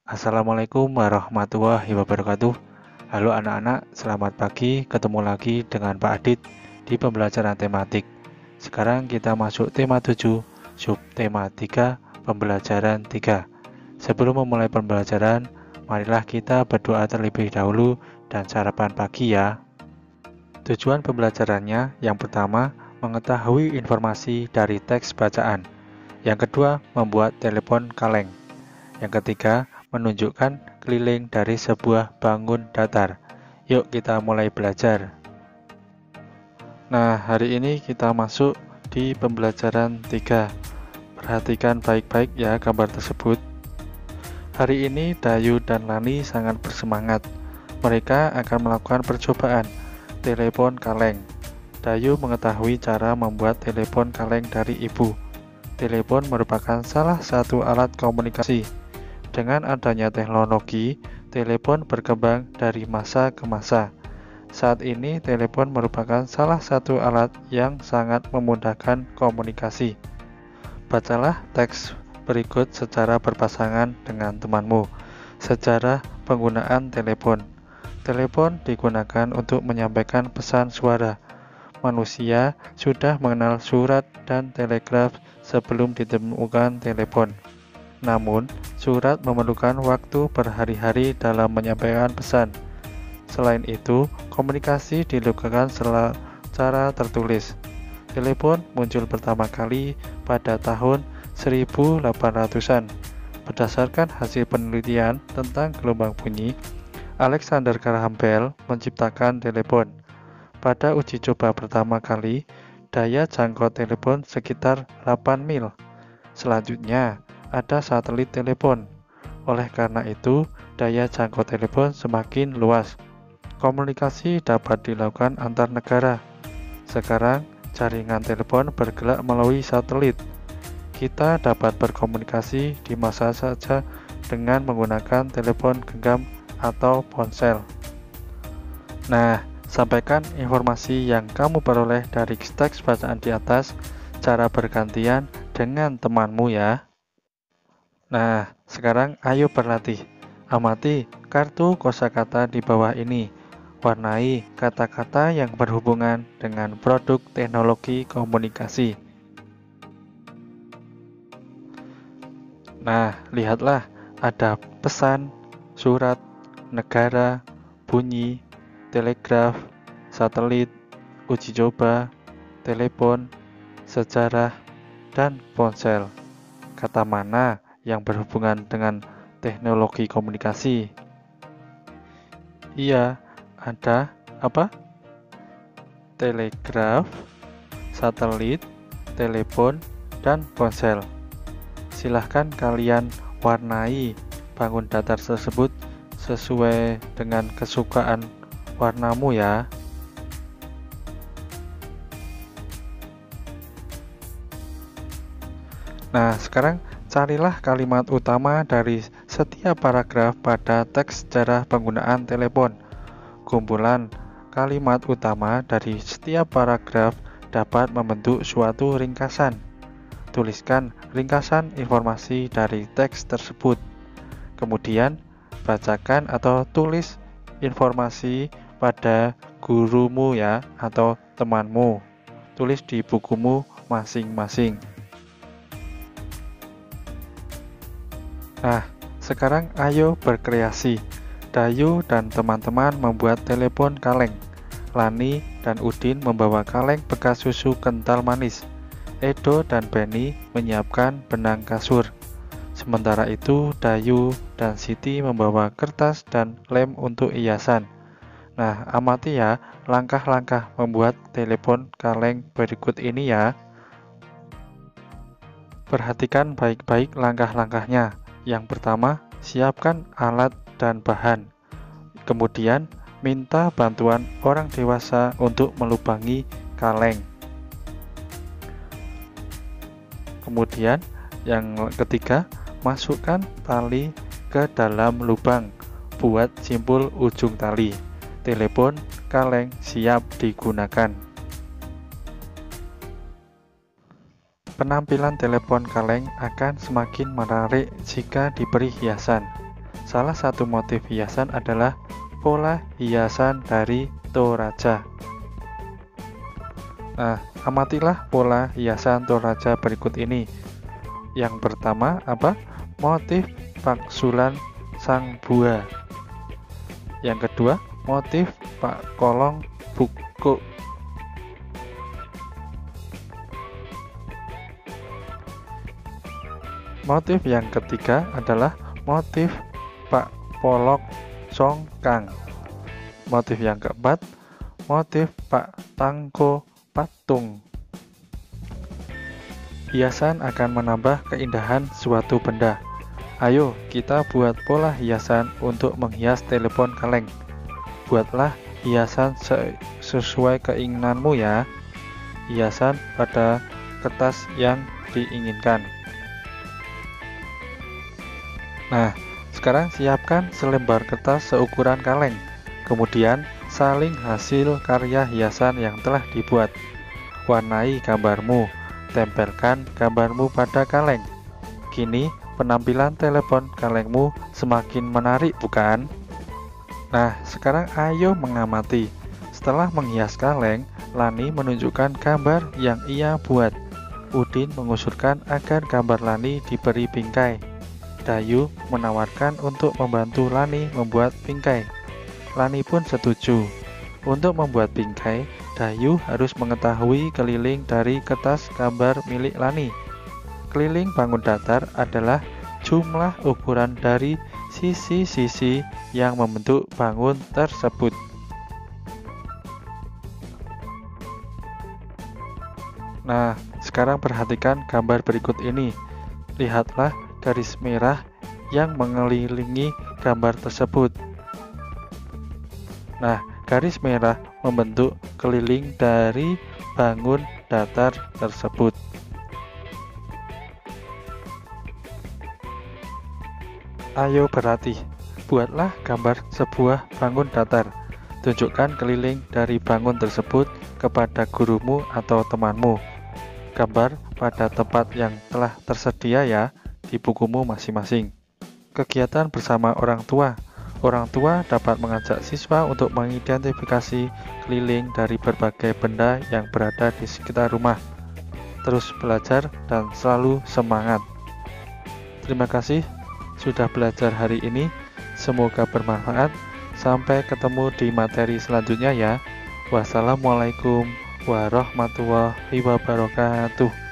Assalamualaikum warahmatullahi wabarakatuh. Halo anak-anak, selamat pagi. Ketemu lagi dengan Pak Adit di pembelajaran tematik. Sekarang kita masuk tema 7, subtema 3, pembelajaran 3. Sebelum memulai pembelajaran, marilah kita berdoa terlebih dahulu dan sarapan pagi ya. Tujuan pembelajarannya yang pertama, mengetahui informasi dari teks bacaan. Yang kedua, membuat telepon kaleng. Yang ketiga, menunjukkan keliling dari sebuah bangun datar. Yuk kita mulai belajar. Nah, hari ini kita masuk di pembelajaran 3. Perhatikan baik-baik ya gambar tersebut. Hari ini Dayu dan Lani sangat bersemangat. Mereka akan melakukan percobaan telepon kaleng. Dayu mengetahui cara membuat telepon kaleng dari ibu. Telepon merupakan salah satu alat komunikasi. Dengan adanya teknologi, telepon berkembang dari masa ke masa. Saat ini, telepon merupakan salah satu alat yang sangat memudahkan komunikasi. Bacalah teks berikut secara berpasangan dengan temanmu. Sejarah penggunaan telepon. Telepon digunakan untuk menyampaikan pesan suara. Manusia sudah mengenal surat dan telegraf sebelum ditemukan telepon. Namun, surat memerlukan waktu berhari-hari dalam menyampaikan pesan. Selain itu, komunikasi dilakukan secara tertulis. Telepon muncul pertama kali pada tahun 1800-an. Berdasarkan hasil penelitian tentang gelombang bunyi, Alexander Graham Bell menciptakan telepon. Pada uji coba pertama kali, daya jangkau telepon sekitar 8 mil. Selanjutnya, ada satelit telepon. Oleh karena itu, daya jangkau telepon semakin luas. Komunikasi dapat dilakukan antar negara. Sekarang, jaringan telepon bergerak melalui satelit. Kita dapat berkomunikasi di masa saja dengan menggunakan telepon genggam atau ponsel. Nah, sampaikan informasi yang kamu peroleh dari teks bacaan di atas cara bergantian dengan temanmu ya. Nah, sekarang ayo berlatih. Amati kartu kosakata di bawah ini. Warnai kata-kata yang berhubungan dengan produk teknologi komunikasi. Nah, lihatlah ada pesan, surat, negara, bunyi, telegraf, satelit, uji coba, telepon, sejarah, dan ponsel. Kata mana yang berhubungan dengan teknologi komunikasi? Iya, ada apa? Telegraf, satelit, telepon, dan ponsel. Silahkan kalian warnai bangun datar tersebut sesuai dengan kesukaan warnamu ya. Nah, sekarang carilah kalimat utama dari setiap paragraf pada teks sejarah penggunaan telepon. Kumpulan kalimat utama dari setiap paragraf dapat membentuk suatu ringkasan. Tuliskan ringkasan informasi dari teks tersebut. Kemudian, bacakan atau tulis informasi pada gurumu ya atau temanmu. Tulis di bukumu masing-masing. Nah, sekarang ayo berkreasi. Dayu dan teman-teman membuat telepon kaleng. Lani dan Udin membawa kaleng bekas susu kental manis. Edo dan Benny menyiapkan benang kasur. Sementara itu, Dayu dan Siti membawa kertas dan lem untuk hiasan. Nah, amati ya langkah-langkah membuat telepon kaleng berikut ini ya. Perhatikan baik-baik langkah-langkahnya. Yang pertama, siapkan alat dan bahan. Kemudian, minta bantuan orang dewasa untuk melubangi kaleng. Kemudian, yang ketiga, masukkan tali ke dalam lubang. Buat simpul ujung tali. Telepon kaleng siap digunakan. Penampilan telepon kaleng akan semakin menarik jika diberi hiasan. Salah satu motif hiasan adalah pola hiasan dari Toraja. Nah, amatilah pola hiasan Toraja berikut ini. Yang pertama apa? Motif paksulan sang buah. Yang kedua, motif Pak Kolong Bukuk. Motif yang ketiga adalah motif Pak Polok Songkang. Motif yang keempat, motif Pak Tangko Patung. Hiasan akan menambah keindahan suatu benda. Ayo kita buat pola hiasan untuk menghias telepon kaleng. Buatlah hiasan sesuai keinginanmu ya. Hiasan pada kertas yang diinginkan. Nah, sekarang siapkan selembar kertas seukuran kaleng. Kemudian salin hasil karya hiasan yang telah dibuat. Warnai gambarmu. Tempelkan gambarmu pada kaleng. Kini penampilan telepon kalengmu semakin menarik, bukan? Nah, sekarang ayo mengamati. Setelah menghias kaleng, Lani menunjukkan gambar yang ia buat. Udin mengusulkan agar gambar Lani diberi bingkai. Dayu menawarkan untuk membantu Lani membuat bingkai. Lani pun setuju. Untuk membuat bingkai, Dayu harus mengetahui keliling dari kertas gambar milik Lani. Keliling bangun datar adalah jumlah ukuran dari sisi-sisi yang membentuk bangun tersebut. Nah, sekarang perhatikan gambar berikut ini. Lihatlah garis merah yang mengelilingi gambar tersebut. Nah, garis merah membentuk keliling dari bangun datar tersebut. Ayo berlatih, buatlah gambar sebuah bangun datar. Tunjukkan keliling dari bangun tersebut kepada gurumu atau temanmu. Gambar pada tempat yang telah tersedia ya di bukumu masing-masing. Kegiatan bersama orang tua. Orang tua dapat mengajak siswa untuk mengidentifikasi keliling dari berbagai benda yang berada di sekitar rumah. Terus belajar dan selalu semangat. Terima kasih sudah belajar hari ini, semoga bermanfaat. Sampai ketemu di materi selanjutnya ya. Wassalamualaikum warahmatullahi wabarakatuh.